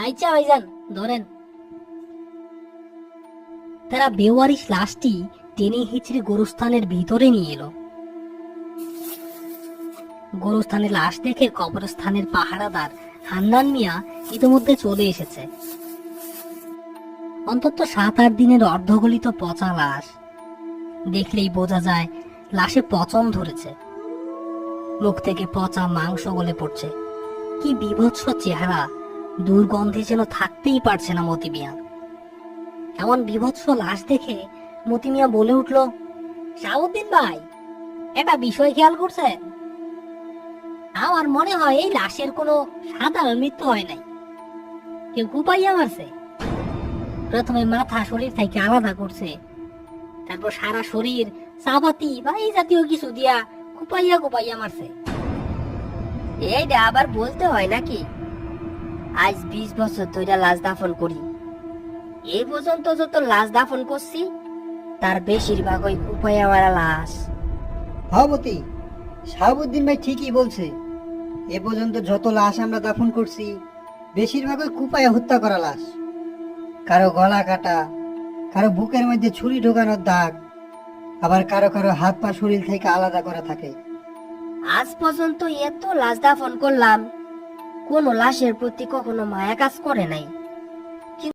আচ্ছা ভাইজান, ধরেন। তারা বেওয়ারিশ লাশটি টেনে হিচড়ে গোরস্থানের ভিতরে নিয়ে এলো। গোরস্থানের লাশ দেখে কবরস্থানের পাহারাদার হান্নান মিয়া ইতিমধ্যে চলে এসেছে। অন্তত 7-8 দিনের অর্ধগলিত পচা লাশ, দেখলেই বোঝা যায় লাশে পচন ধরেছে। মুখ থেকে পচা মাংস গলে পড়ছে। কি বীভৎস চেহারা, দুর্গন্ধে যেন থাকতেই পারছে না মতি মিয়া। এমন বীভৎস লাশ দেখে মতি মিয়া বলে উঠল, শাহাবুদ্দিন ভাই, একটা বিষয় খেয়াল করছেন? আমার মনে হয় এই লাশের কোনো সাধারণ মৃত্যু হয় নাই, কেউ কুপাইয়া মারছে। প্রথমে মাথা শরীর থেকে আলাদা করছে, তারপর সারা শরীর চাপাতি বা এই জাতীয় কিছু দিয়া কুপাইয়া কুপাইয়া মারছে। এইটা আবার বলতে হয় নাকি? আজ 20 বছর ধরে লাশ দাফন করি, এই পর্যন্ত যত লাশ দাফন করছি তার বেশিরভাগ ওই কুপাইয়া মারা লাশ। ভাবতী, শাহাবুদ্দিন ভাই ঠিকই বলছে। এ পর্যন্ত যত লাশ আমরা দাফন করছি বেশিরভাগই কুপায় হত্যা করা লাশ। কারো গলা কাটা, কারো বুকের মধ্যে ছুরি ঢোকানোর দাগ, আবার কারো কারো হাত পা শরীর থেকে আলাদা করা থাকে। আজ পর্যন্ত এত লাশ দাফন করলাম, কোন লাশের প্রতি কখনো মায়া কাজ করে নাই।